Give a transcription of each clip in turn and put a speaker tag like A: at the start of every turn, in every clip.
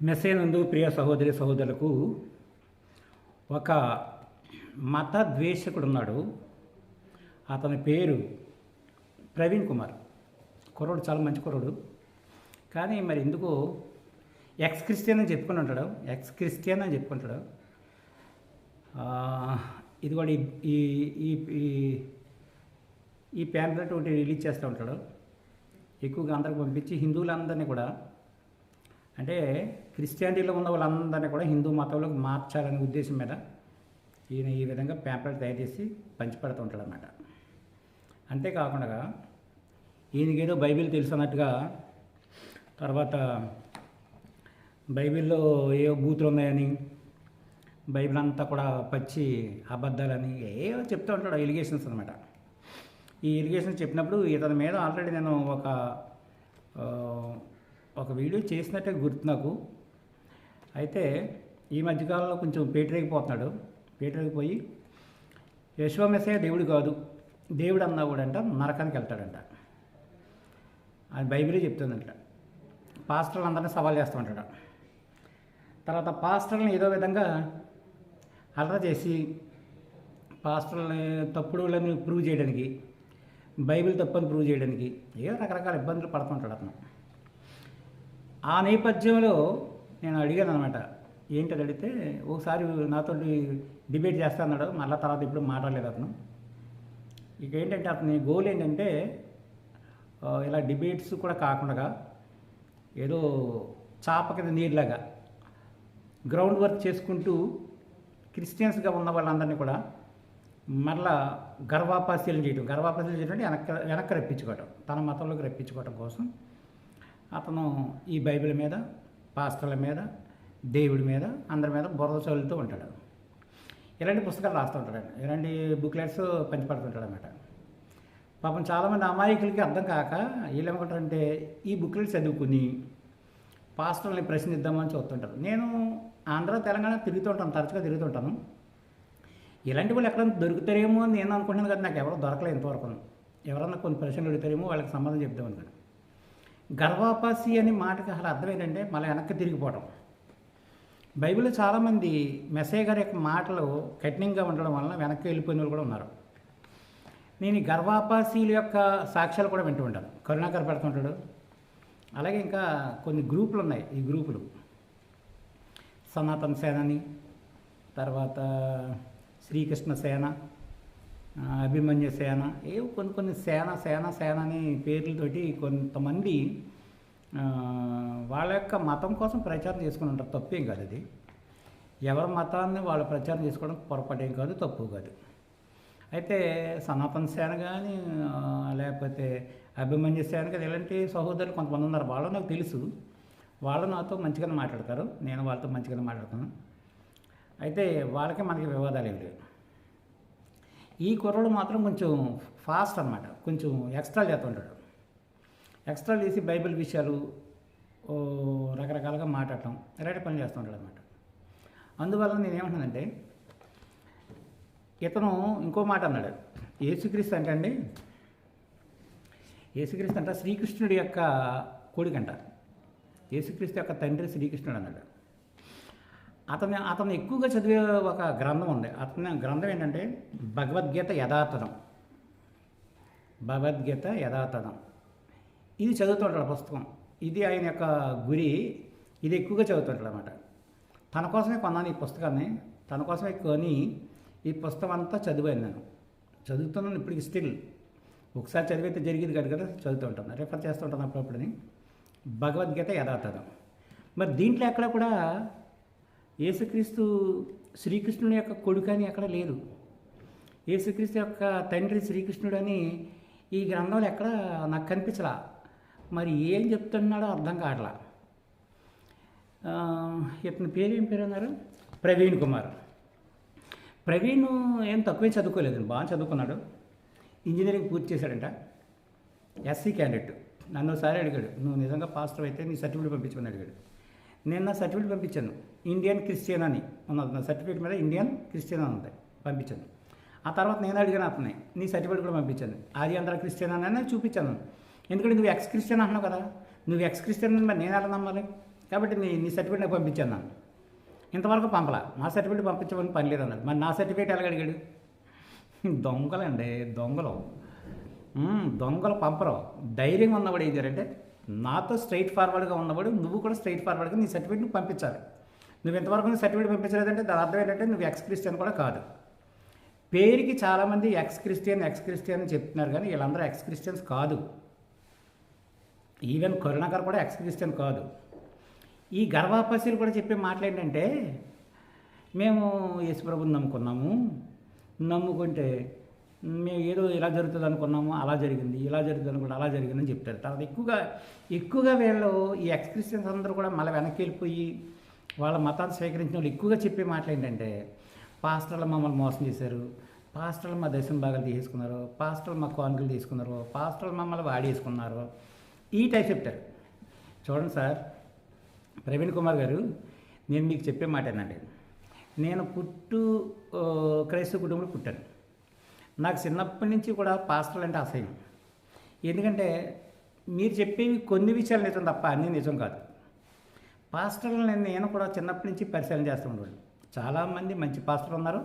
A: మెస్సేనందు ప్రియ సహోదరి సహోదరులకు ఒక మత ద్వేషకుడు ఉన్నాడు. అతని పేరు ప్రవీణ్ కుమార్. కుర్రోడు చాలా మంచి కుర్రోడు. కానీ మరి ఎందుకో ఎక్స్ క్రిస్టియన్ అని చెప్పుకుని ఉంటాడు. ఎక్స్ క్రిస్టియన్ అని చెప్పుకుంటాడు. ఇది కూడా ఈ ఈ ఈ ఈ ప్యాంప్లెట్ ఒకటి రిలీజ్ చేస్తూ ఉంటాడు. ఎక్కువగా అందరికి పంపించి హిందువులందరినీ కూడా, అంటే క్రిస్టియానిటీలో ఉన్న వాళ్ళందరినీ కూడా హిందూ మతంలోకి మార్చాలనే ఉద్దేశం మీద ఈయన ఈ విధంగా ప్యాంప్లెట్ తయారు చేసి పంచిపెడుతూ ఉంటాడు అన్నమాట. అంతేకాకుండా ఈయనకేదో బైబిల్ తెలుసు అన్నట్టుగా, తర్వాత బైబిల్లో ఏవో బూతులు ఉన్నాయని, బైబిల్ అంతా కూడా పచ్చి అబద్ధాలని ఏవో చెప్తూ ఉంటాడు. ఎలిగేషన్స్ అనమాట. ఈ ఎలిగేషన్స్ చెప్పినప్పుడు ఇతని మీద ఆల్రెడీ నేను ఒక వీడియో చేసినట్టే గుర్తు నాకు. అయితే ఈ మధ్యకాలంలో కొంచెం పేటరేగిపోతున్నాడు. పేటరేగిపోయి యెషోవా మెస్సీయ దేవుడు కాదు, దేవుడు అన్నా కూడా అంట నరకానికి వెళ్తాడంట. అది బైబిలే చెప్తుందంట. పాస్టర్లు అందరినీ సవాల్ చేస్తూ ఉంటాడు. తర్వాత పాస్టర్లను ఏదో విధంగా అల్లరి చేసి పాస్టర్లని తప్పుడు వాళ్ళని ప్రూవ్ చేయడానికి, బైబిల్ తప్పని ప్రూవ్ చేయడానికి ఏదో రకరకాల ఇబ్బందులు పడుతుంటాడు అతను. ఆ నేపథ్యంలో నేను అడిగాను అనమాట. ఏంటని అడిగితే ఒకసారి నాతో డిబేట్ చేస్తా అన్నాడు. మళ్ళీ తర్వాత ఇప్పుడు మాట్లాడలేదు అతను. ఇక ఏంటంటే అతని గోల్ ఏంటంటే ఇలా డిబేట్స్ కూడా కాకుండా ఏదో చాప కింద నీరులాగా గ్రౌండ్ వర్క్ చేసుకుంటూ క్రిస్టియన్స్గా ఉన్న వాళ్ళందరినీ కూడా మరలా గర్వాపాస్యాలు చేయడం అంటే వెనక్కి రప్పించుకోవటం, తన మతంలోకి రప్పించుకోవటం కోసం అతను ఈ బైబిల్ మీద, పాస్టర్ల మీద, దేవుడి మీద, అందరి మీద బురద చల్లుతూ ఉంటాడు. ఇలాంటి పుస్తకాలు రాస్తూ ఉంటాడు. ఇలాంటి బుక్లెట్స్ పంచిపెడుతుంటాడు అన్నమాట. పాపం చాలామంది అమాయకులకి అర్థం కాక వీళ్ళేమంటారంటే ఈ బుక్లెట్స్ చదువుకుని పాస్టర్ని ప్రశ్నిద్దామని చూస్తుంటారు. నేను ఆంధ్ర తెలంగాణ తిరుగుతుంటాను, తరచుగా తిరుగుతుంటాను. ఇలాంటి వాళ్ళు ఎక్కడైనా దొరుకుతారేమో అని నేను అనుకుంటున్నాను కదా. నాకు ఎవరో దొరకలేదు ఇంతవరకు. ఎవరన్నా కొన్ని ప్రశ్నలు అడుగుతారేమో, వాళ్ళకి సంబంధం చెప్దాం అనుకోండి. గర్వాపాసి అనే మాటకి అసలు అర్థం ఏంటంటే మళ్ళీ వెనక్కి తిరిగిపోవడం. బైబిల్లో చాలామంది మెస్సయ్య గారి యొక్క మాటలు కఠినంగా ఉండడం వలన వెనక్కి వెళ్ళిపోయిన వాళ్ళు కూడా ఉన్నారు. నేను ఈ గర్వాపాసీల యొక్క సాక్ష్యాలు కూడా వింటూ ఉంటాను. కరుణాకర్ పెడుతుంటాడు. అలాగే ఇంకా కొన్ని గ్రూపులు ఉన్నాయి. ఈ గ్రూపులు సనాతన సేనని, తర్వాత శ్రీకృష్ణ సేన, అభిమన్యు సేన, ఏవో కొన్ని సేన అని పేర్లతోటి కొంతమంది వాళ్ళ యొక్క మతం కోసం ప్రచారం చేసుకుని ఉంటారు. తప్పేం కాదు అది. ఎవరి మతాన్ని వాళ్ళు ప్రచారం చేసుకోవడం పొరపాటేం కాదు, తప్పు కాదు. అయితే సనాతన సేన కానీ లేకపోతే అభిమన్యు సేన కానీ ఇలాంటి సహోదరులు కొంతమంది ఉన్నారు. వాళ్ళు నాకు తెలుసు. వాళ్ళు నాతో మంచిగానే మాట్లాడతారు, నేను వాళ్ళతో మంచిగానే మాట్లాడతాను. అయితే వాళ్ళకి మనకి వివాదాలు ఏమి లేవు. ఈ కుర్రోడు మాత్రం కొంచెం ఫాస్ట్ అనమాట. కొంచెం ఎక్స్ట్రా చేస్తుంటాడు. ఎక్స్ట్రా చేసి బైబిల్ విషయాలు రకరకాలుగా మాట్లాడటం ఇలాంటి పని చేస్తుంటాడు అనమాట. అందువల్ల నేనేమంటున్నానంటే, ఇతను ఇంకో మాట అన్నాడు. యేసుక్రీస్తు అంటే యేసుక్రీస్తు అంట శ్రీకృష్ణుడి యొక్క కొడుకంట. యేసుక్రీస్తు యొక్క తండ్రి శ్రీకృష్ణుడు అన్నాడు. అతను ఎక్కువగా చదివే ఒక గ్రంథం ఉంది. అతని గ్రంథం ఏంటంటే భగవద్గీత యథాతథం. ఇది చదువుతుంటాడు పుస్తకం. ఇది ఆయన యొక్క గురి. ఇది ఎక్కువగా చదువుతుంటాడు అన్నమాట. తన కోసమే కొన్నాను ఈ పుస్తకాన్ని. తన కోసమే కొని ఈ పుస్తకం అంతా చదివాను. నేను చదువుతున్నాను ఇప్పటికి. స్టిల్ ఒకసారి చదివితే జరిగేది కాదు కదా, చదువుతూ ఉంటాను, రిఫర్ చేస్తూ ఉంటాను అప్పుడప్పుడని. భగవద్గీత యథాతథం. మరి దీంట్లో ఎక్కడ కూడా యేసుక్రీస్తు శ్రీకృష్ణుని యొక్క కొడుకు అని ఎక్కడ లేదు. యేసుక్రీస్తు యొక్క తండ్రి శ్రీకృష్ణుడు అని ఈ గ్రంథంలో ఎక్కడ నాకు కనిపించలా. మరి ఏం చెప్తున్నాడో అర్థం కావట్లా. ఇతని ఏం పేరు అన్నారు? ప్రవీణ్ కుమార్. ప్రవీణ్ ఏం తక్కువే చదువుకోలేదు, బాగా చదువుకున్నాడు. ఇంజనీరింగ్ పూర్తి చేశాడంట. SC candidate. నన్ను ఒకసారి అడిగాడు, నువ్వు నిజంగా పాస్టర్ అయితే నీ సర్టిఫికేట్ పంపించమని అడిగాడు. నేను నా సర్టిఫికేట్ పంపించాను. ఇండియన్ క్రిస్టియన్ అని ఉన్నది. నా సర్టిఫికేట్ మీద ఇండియన్ క్రిస్టియన్ అని ఉంది, పంపించాను. ఆ తర్వాత నేను అడిగాను అతన్ని, నీ సర్టిఫికేట్ కూడా పంపించాను. ఆది ఆంధ్ర క్రిస్టియన్ అని చూపించాను. ఎందుకంటే నువ్వు ఎక్స్ క్రిస్టియన్ అంటున్నావు కదా, నువ్వు ఎక్స్ క్రిస్టియన్ అని మరి నేను ఎలా నమ్మాలి? కాబట్టి నీ నీ సర్టిఫికేట్ నాకు పంపించాను నన్ను. ఇంతవరకు పంపలా. నా సర్టిఫికేట్ పంపించమని పని లేదన్నాడు. మరి నా సర్టిఫికేట్ ఎలాగ అడిగాడు? దొంగలండి, దొంగలు. దొంగలు పంపరు. ధైర్యంగా ఉన్నవాడు ఏం చేయాలంటే, నాతో స్ట్రైట్ ఫార్వర్డ్గా ఉన్నవాడు నువ్వు కూడా స్ట్రైట్ ఫార్వర్డ్గా నీ సర్టిఫికేట్ నువ్వు పంపించాలి. నువ్వు ఇంతవరకు నీ సర్టిఫికేట్ పంపించలేదంటే దాని అర్థం ఏంటంటే నువ్వు ఎక్స్ క్రిస్టియన్ కూడా కాదు. పేరుకి చాలామంది ఎక్స్ క్రిస్టియన్ అని చెప్తున్నారు, కానీ వీళ్ళందరూ ఎక్స్ క్రిస్టియన్స్ కాదు. ఈవెన్ కరుణాకర్ కూడా ఎక్స్ క్రిస్టియన్ కాదు. ఈ గర్వాపస్యులు కూడా చెప్పే మాటలు ఏంటంటే, మేము యేసుప్రభుని నమ్ముకున్నాము, నమ్ముకుంటే మేము ఏదో ఇలా జరుగుతుంది అనుకున్నాము, అలా జరిగింది, ఇలా జరుగుతుంది అనుకుంటే అలా జరిగిందని చెప్తారు. తర్వాత ఎక్కువగా వీళ్ళు ఈ ఎక్స్ క్రిస్టియన్స్ అందరూ కూడా మళ్ళీ వెనక్కి వెళ్ళిపోయి వాళ్ళ మతాన్ని స్వీకరించిన వాళ్ళు ఎక్కువగా చెప్పే మాటలు ఏంటంటే, పాస్టర్లు మమ్మల్ని మోసం చేశారు, పాస్టర్లు మా దశమ భాగాలు తీసుకున్నారు, పాస్టర్లు మా కానుకలు తీసుకున్నారు, పాస్టర్లు మమ్మల్ని వాడేసుకున్నారు, ఈ టైప్ చెప్తారు. చూడండి సార్, ప్రవీణ్ కుమార్ గారు, నేను మీకు చెప్పే మాట ఏంటంటే, నేను క్రైస్తవ కుటుంబంలో పుట్టాను. నాకు చిన్నప్పటి నుంచి కూడా పాస్టర్లు అంటే అసహ్యం. ఎందుకంటే మీరు చెప్పేవి కొన్ని విషయాలు నిజం తప్ప అన్నీ నిజం కాదు. పాస్టర్లను నేను కూడా చిన్నప్పటి నుంచి పరిశీలన చేస్తూ ఉండేవాడు. చాలామంది మంచి పాస్టర్లు ఉన్నారు,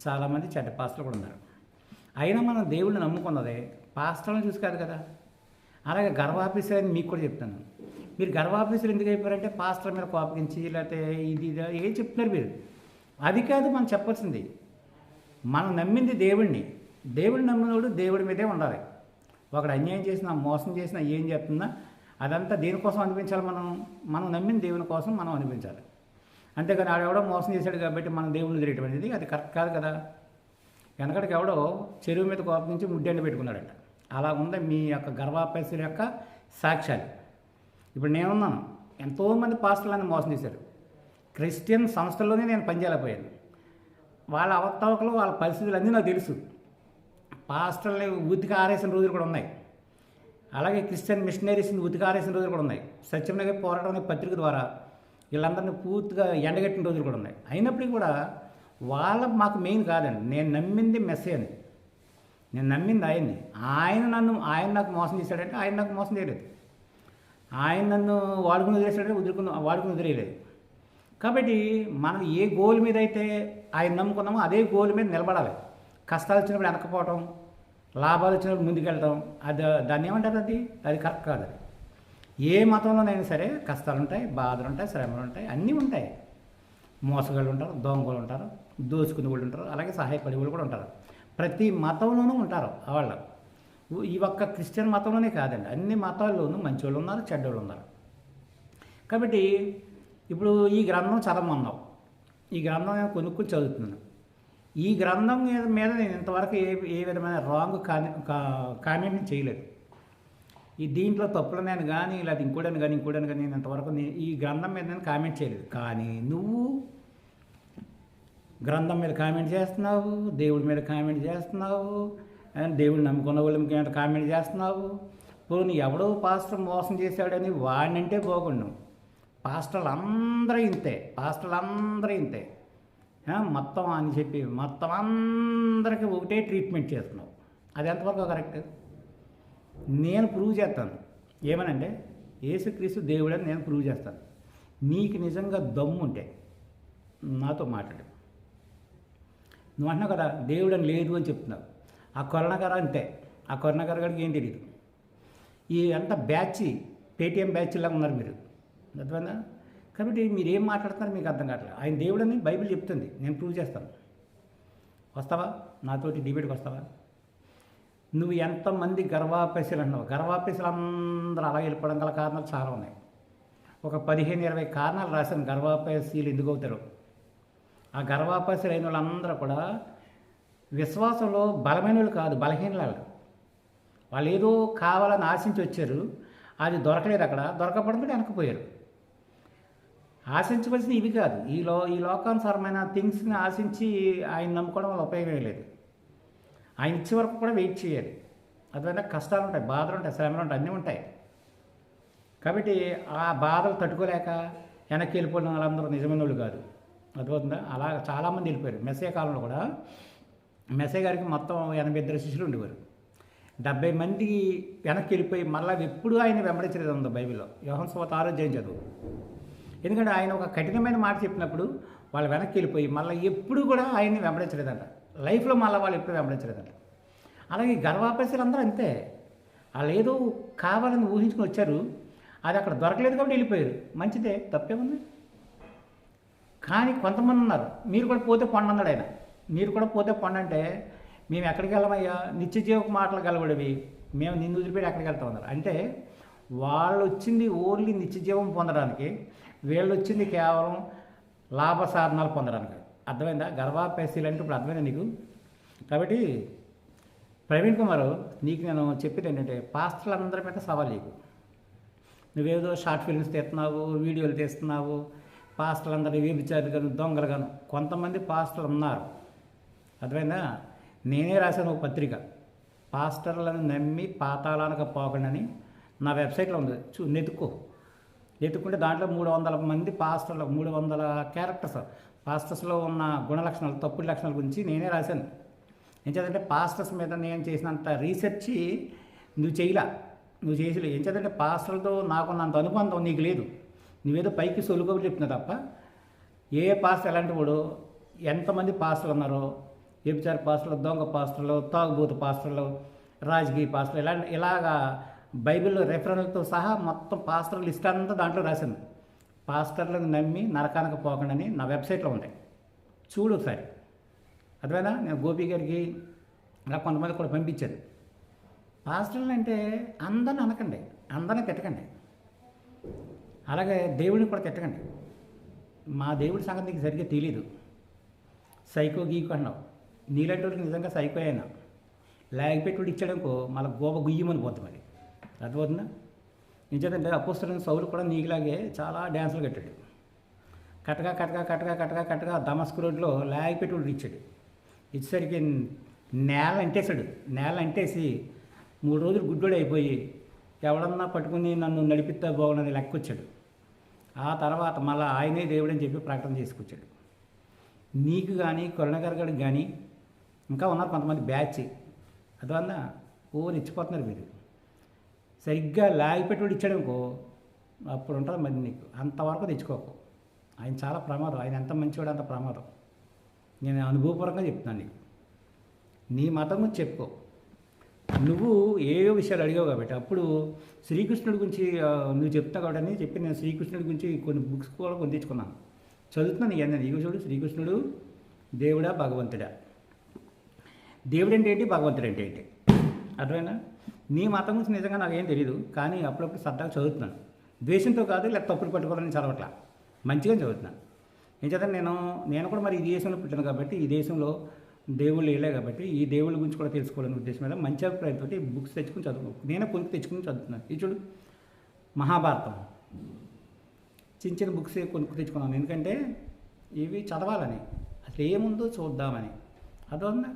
A: చాలామంది చెడ్డ పాస్టర్లు కూడా ఉన్నారు. అయినా మనం దేవుడిని నమ్ముకున్నదే పాస్టర్లను చూసి కాదు కదా. అలాగే గర్వాఫీసర్ అని మీకు కూడా చెప్తాను. మీరు గర్వాఫీసర్ ఎందుకు అయిపోయారంటే పాస్టర్ మీద కోపగించి లేకపోతే ఇది ఏం చెప్తున్నారు మీరు? అది కాదు మనం చెప్పాల్సింది. మనం నమ్మింది దేవుడిని నమ్మినోడు దేవుడి మీదే ఉండాలి. ఒకడు అన్యాయం చేసినా మోసం చేసినా ఏం చెప్తున్నా అదంతా దేనికోసం అనిపించాలి? మనం నమ్మిన దేవుని కోసం మనం అనిపించాలి. అంతేగాని ఆడెవడో మోసం చేశాడు కాబట్టి మనం దేవుడిని తిరగటం అనేది అది కరెక్ట్ కాదు కదా. వెనకడికి ఎవడో చెరువు మీద కోపం నుంచి ముడ్డెండి పెట్టుకున్నాడట. అలా ఉంది మీ యొక్క గర్వాపేసుల యొక్క సాక్ష్యాలు. ఇప్పుడు నేనున్నాను, ఎంతోమంది పాస్టర్లను మోసం చేశారు. క్రిస్టియన్ సంస్థల్లోనే నేను పనిచేయలేకపోయాను. వాళ్ళ అవతావకలు వాళ్ళ పరిస్థితులు అన్నీ నాకు తెలుసు. పాస్టర్ని ఉతికి ఆరేసిన రోజులు కూడా ఉన్నాయి. అలాగే క్రిస్టియన్ మిషనరీస్ని ఉతికి ఆరేసిన రోజులు కూడా ఉన్నాయి. సత్యనగర్ పోరాటం అనే పత్రిక ద్వారా వీళ్ళందరినీ పూర్తిగా ఎండగట్టిన రోజులు కూడా ఉన్నాయి. అయినప్పటికీ కూడా మాకు మెయిన్ కాదండి. నేను నమ్మింది మెస్సేని, నేను నమ్మింది ఆయన్ని. ఆయన నాకు మోసం చేశాడంటే ఆయన నాకు మోసం చేయలేదు. ఆయన నన్ను వాడుకుని వదిలేశాడంటే వాడుకుని వదిలేయలేదు. కాబట్టి మనం ఏ గోల్ మీద అయితే ఆయన నమ్ముకున్నామో అదే గోల్ మీద నిలబడాలి. కష్టాలు వచ్చినప్పుడు వెనకపోవటం, లాభాలు వచ్చినప్పుడు ముందుకెళ్ళటం, దాన్ని ఏమంటారు? అది కరెక్ట్ కాదు. అది ఏ మతంలోనైనా సరే కష్టాలు ఉంటాయి, బాధలు ఉంటాయి, శ్రమలు ఉంటాయి, అన్నీ ఉంటాయి. మోసగాళ్ళు ఉంటారు, దొంగలు ఉంటారు, దోచుకునే వాళ్ళు ఉంటారు, అలాగే సహాయపడే వాళ్ళు కూడా ఉంటారు. ప్రతి మతంలోనూ ఉంటారు వాళ్ళు. ఈ ఒక్క క్రిస్టియన్ మతంలోనే కాదండి, అన్ని మతాల్లోనూ మంచోళ్ళు ఉన్నారు, చెడ్డోళ్ళు ఉన్నారు. కాబట్టి ఇప్పుడు ఈ గ్రంథం చదవమన్నావు, ఈ గ్రంథం నేను కొనుక్కొని చదువుతున్నాను. ఈ గ్రంథం మీద నేను ఇంతవరకు ఏ విధమైన రాంగ్ కామెంట్ చేయలేదు. దీంట్లో తప్పులనేది కానీ లేదా ఇంకోటని కానీ నేను ఇంతవరకు ఈ గ్రంథం మీద నేను కామెంట్ చేయలేదు. కానీ నువ్వు గ్రంథం మీద కామెంట్ చేస్తున్నావు, దేవుడి మీద కామెంట్ చేస్తున్నావు, దేవుడిని నమ్ముకున్న వాళ్ళ మీద కామెంట్ చేస్తున్నావు. పోనీ ఎవడో పాస్టర్ మోసం చేశాడని వాడినంటే బాగుండు. పాస్టర్లు అందరూ ఇంతే మొత్తం అని చెప్పి మొత్తం అందరికీ ఒకటే ట్రీట్మెంట్ చేస్తున్నావు. అది ఎంతవరకు కరెక్ట్? నేను ప్రూవ్ చేస్తాను. ఏమనంటే యేసుక్రీస్తు దేవుడని నేను ప్రూవ్ చేస్తాను. నీకు నిజంగా దమ్ము ఉంటే నాతో మాట్లాడు. నువ్వు అంటున్నావు కదా దేవుడని లేదు అని చెప్తున్నావు. ఆ కరుణాకర్ అంతే. ఆ కరుణాకర్ గారికి ఏం తెలియదు. ఈ అంత పేటీఎం బ్యాచ్లాగా ఉన్నారు మీరు, అర్థమైందా? కాబట్టి మీరు ఏం మాట్లాడుతున్నారు మీకు అర్థం కావట్లేదు. ఆయన దేవుడని బైబిల్ చెప్తుంది, నేను ప్రూవ్ చేస్తాను. వస్తావా నాతోటి డిబేట్కి? వస్తావా? నువ్వు ఎంతమంది గర్వాపేశలు అంటున్నావు? గర్వాపేశలు అందరూ అలా వెళ్ళిపోవడం గల కారణాలు చాలా ఉన్నాయి. ఒక 15-20 కారణాలు రాశాను గర్వాపేశీలు ఎందుకు అవుతారు. ఆ గర్వాపేశలు అయిన వాళ్ళందరూ కూడా విశ్వాసంలో బలమైన వాళ్ళు కాదు, బలహీనలు. వాళ్ళు ఏదో కావాలని ఆశించి వచ్చారు, అది దొరకలేదు. అక్కడ దొరకపడంతో వెనకపోయారు. ఆశించవలసిన ఇవి కాదు, ఈ లోకానుసారమైన థింగ్స్ని ఆశించి ఆయన నమ్ముకోవడం వల్ల ఉపయోగం లేదు. ఆయన ఇచ్చే వరకు కూడా వెయిట్ చేయాలి. అదేవిధంగా కష్టాలు ఉంటాయి, బాధలు ఉంటాయి, శ్రమలు ఉంటాయి, అన్నీ ఉంటాయి. కాబట్టి ఆ బాధలు తట్టుకోలేక వెనక్కి వెళ్ళిపోయిన వాళ్ళందరూ నిజమైన వాళ్ళు కాదు, అర్థమవుతుందా? అలా చాలామంది వెళ్ళిపోయారు. మెస్సే కాలంలో కూడా మెస్సే గారికి మొత్తం 82 శిష్యులు ఉండేవారు. 70 మంది వెనక్కి వెళ్ళిపోయి మళ్ళీ ఎప్పుడు ఆయన వెంబడించలేదు ఉంది బైబిల్లో. యోహాను సువార్త 6 అధ్యాయం చదువు. ఎందుకంటే ఆయన ఒక కఠినమైన మాట చెప్పినప్పుడు వాళ్ళు వెనక్కి వెళ్ళిపోయి మళ్ళీ ఎప్పుడు కూడా ఆయన్ని వెంబడించలేదంట. లైఫ్లో మళ్ళీ వాళ్ళు ఎప్పుడు వెంబడించలేదంట. అలాగే గర్వాపరిశీలు అందరూ అంతే. వాళ్ళు ఏదో కావాలని ఊహించుకొని వచ్చారు, అది అక్కడ దొరకలేదు కాబట్టి వెళ్ళిపోయారు. మంచిదే, తప్పేముంది. కానీ కొంతమంది ఉన్నారు, మీరు కూడా పోతే పొండి అన్నాడు ఆయన. మీరు కూడా పోతే పొండి అంటే మేము ఎక్కడికి వెళ్ళమయ్యా, నిత్య జీవకు మాటలు కలవడివి, మేము నిన్ను వదిలిపెట్టి ఎక్కడికి వెళ్తాం అన్నారు. అంటే వాళ్ళు వచ్చింది ఓన్లీ నిత్య జీవం పొందడానికి, వీళ్ళు వచ్చింది కేవలం లాభ సాధనాలు పొందడానికి. అర్థమైందా? గర్వాపేసీలు అంటే ఇప్పుడు అర్థమైందా నీకు? కాబట్టి ప్రవీణ్ కుమార్, నీకు నేను చెప్పేది ఏంటంటే పాస్టర్లందరి మీద సవాల్ నీకు. నువ్వేదో షార్ట్ ఫిల్మ్స్ తీస్తున్నావు, వీడియోలు తీస్తున్నావు, పాస్టర్లందరూ వ్యభిచారులు గాను దొంగలు గాను కొంతమంది పాస్టర్లు ఉన్నారు. అర్థమైందా? నేనే రాశాను ఒక పత్రిక, పాస్టర్లను నమ్మి పాతాళానికి పోకండి, నా వెబ్సైట్లో ఉంది, నెతుక్కుంటే దాంట్లో 300 మంది పాస్టర్లు, 300 క్యారెక్టర్స్ పాస్టర్స్లో ఉన్న గుణలక్షణాలు, తప్పుడు లక్షణాల గురించి నేనే రాశాను. ఏం చేద్దంటే పాస్టర్స్ మీద నేను చేసినంత రీసెర్చ్ నువ్వు చేసలే. ఏం చేద్దంటే పాస్టర్లతో నాకున్నంత అనుబంధం నీకు లేదు. నువ్వేదో పైకి సొలుగోలు చెప్తున్నావు తప్ప ఏ పాస్టర్ ఎలాంటి వాడు, ఎంతమంది పాస్టర్లు ఉన్నారో, వ్యభిచార పాస్టర్లు, దొంగ పాస్టర్లు, తాగుబోతు పాస్టర్లు, రాజకీయ పాస్టర్లు, ఇలాగా బైబిల్లో రెఫరెన్స్తో సహా మొత్తం పాస్టర్ల లిస్ట్ అంతా దాంట్లో రాశాను. పాస్టర్లను నమ్మి నరకానికి పోకండి నా వెబ్సైట్లో ఉంటాయి, చూడు ఒకసారి. అదేనా నేను గోపి గారికి ఇలా కొంతమంది కూడా పంపించాను. పాస్టర్లు అంటే అందరిని అనకండి, అందరిని తిట్టకండి, అలాగే దేవుడిని కూడా తిట్టకండి. మా దేవుడి సంగతి నీకు సరిగ్గా తెలియదు, సైకో గీకు అన్నావు. నీలాంటి వాళ్ళకి నిజంగా సైకో అయినా లేకపోయి ఇచ్చాడనుకో మళ్ళీ గోప గుయ్యమని పోతుంది. మరి అర్థమవుతుందా? నిజంటే అపోస్తలుడైన సౌలు కూడా నీకులాగే చాలా డ్యాన్సులు కట్టాడు. కట్టగా దమస్కు రోడ్లో లేకపోయి ఇచ్చాడు. ఇచ్చేసరికి నేల అంటేసి 3 రోజులు గుడ్డోడు అయిపోయి ఎవడన్నా పట్టుకుని నన్ను నడిపిస్తా బాగున్నది లెక్కొచ్చాడు. ఆ తర్వాత మళ్ళీ ఆయనే దేవుడని చెప్పి ప్రకటన చేసుకొచ్చాడు. నీకు కానీ కరుణగారికి కానీ ఇంకా ఉన్నారు కొంతమంది బ్యాచ్, అదన్నా ఇచ్చిపోతున్నారు మీరు. సరిగ్గా లాగిపెట్టుడు ఇచ్చాడనుకో అప్పుడు ఉంటుంది మరి నీకు. అంతవరకు తెచ్చుకోకు. ఆయన చాలా ప్రమాదం, ఆయన ఎంత మంచివాడు అంత ప్రమాదం. నేను అనుభవపూర్వకంగా చెప్తున్నాను నీకు. నీ మతం గురించి చెప్పుకో. నువ్వు ఏవో విషయాలు అడిగావు కాబట్టి అప్పుడు శ్రీకృష్ణుడి గురించి నువ్వు చెప్తావు కాబట్టి అని చెప్పి నేను శ్రీకృష్ణుడి గురించి కొన్ని బుక్స్ కూడా కొని తెచ్చుకున్నాను, చదువుతున్నాను. ఇవన్నీ నీకు చూడు, శ్రీకృష్ణుడు దేవుడా భగవంతుడా, దేవుడు అంటే ఏంటి, భగవంతుడు అంటే ఏంటి, అర్థమైనా? నీ మతం గురించి నిజంగా నాకేం తెలియదు, కానీ అప్పుడప్పుడు సరదాగా చదువుతున్నాను. ద్వేషంతో కాదు, లేక తప్పులు పట్టుకోవాలని చదవట్లా, మంచిగా చదువుతున్నాను. ఏం చేద్దాం, నేను కూడా మరి ఈ దేశంలో పుట్టాను కాబట్టి, ఈ దేశంలో దేవుళ్ళు వేయలే కాబట్టి ఈ దేవుళ్ళ గురించి కూడా తెలుసుకోవాలనే ఉద్దేశం మీద మంచి అభిప్రాయంతో బుక్స్ తెచ్చుకుని చదువుకో. నేనే కొని తెచ్చుకుని చదువుతున్నాను. ఇది చూడు, మహాభారతం చిన్న బుక్స్ కొనుక్కు తెచ్చుకున్నాను. ఎందుకంటే ఇవి చదవాలని, అసలు ఏముందో చూద్దామని. అదొందా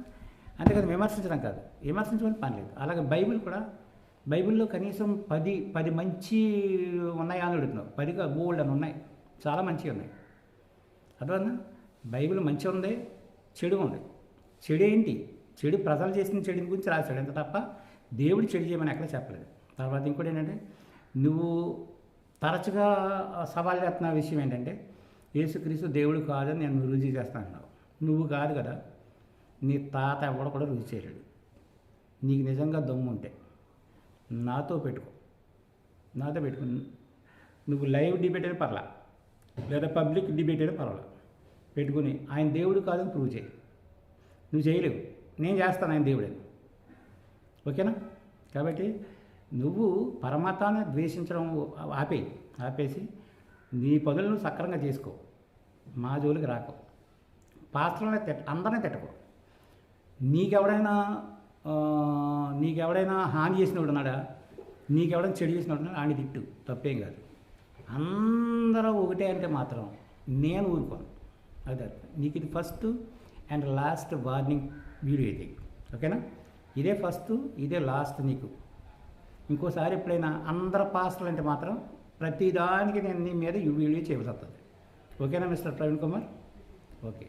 A: అంతేకాదు, విమర్శించడం కాదు, విమర్శించమని పని లేదు. అలాగే బైబిల్ కూడా, బైబిల్లో కనీసం 10 మంచి ఉన్నాయి అని అడుగుతున్నావు. 10 బోల్డ్ అని ఉన్నాయి, చాలా మంచిగా ఉన్నాయి. అదొందా బైబిల్ మంచి ఉంది, చెడు ఉంది. చెడు ఏంటి, చెడు ప్రజలు చేసిన చెడు గురించి రాశాడు ఎంత తప్ప దేవుడు చెడు చేయమని ఎక్కడ చెప్పలేదు. తర్వాత ఇంకోటి ఏంటంటే, నువ్వు తరచుగా సవాల్ చేస్తున్న విషయం ఏంటంటే యేసుక్రీస్తు దేవుడు కాదని నేను రుజువు చేస్తాను అన్నావు. నువ్వు కాదు కదా, నీ తాత ఎవడ కూడా రుజువు చేయలేడు. నీకు నిజంగా దమ్ము ఉంటే నాతో పెట్టుకో, నువ్వు లైవ్ డిబేట్ అయినా పర్లా, లేదా పబ్లిక్ డిబేట్ అయినా పర్వాలా, పెట్టుకుని ఆయన దేవుడు కాదని ప్రూవ్ చేయి. నువ్వు చేయలేవు, నేను చేస్తాను ఆయన దేవుడని, ఓకేనా? కాబట్టి నువ్వు పరమతాన్ని ద్వేషించడం ఆపేసి నీ పనులను సక్రంగా చేసుకో, మా జోలికి రాకు. పాత్రలనే అందరినీ తిట్టకు. నీకెవడైనా హాని చేసినోడు ఉన్నాడా, నీకెవడైనా చెడు చేసినోడు ఉన్నాడా, ఆని తిట్టు, తప్పేం కాదు. అందరూ ఒకటే అంటే మాత్రం నేను ఊరుకోను. అదే నీకు ఇది first and last warning video ఇది, ఓకేనా? ఇదే ఫస్ట్, ఇదే లాస్ట్. నీకు ఇంకోసారి ఎప్పుడైనా అందరు పాస్టర్లు అంటే మాత్రం ప్రతిదానికి నేను నీ మీద వీడియో చేయవలసి వస్తుంది, ఓకేనా మిస్టర్ ప్రవీణ్ కుమార్? ఓకే.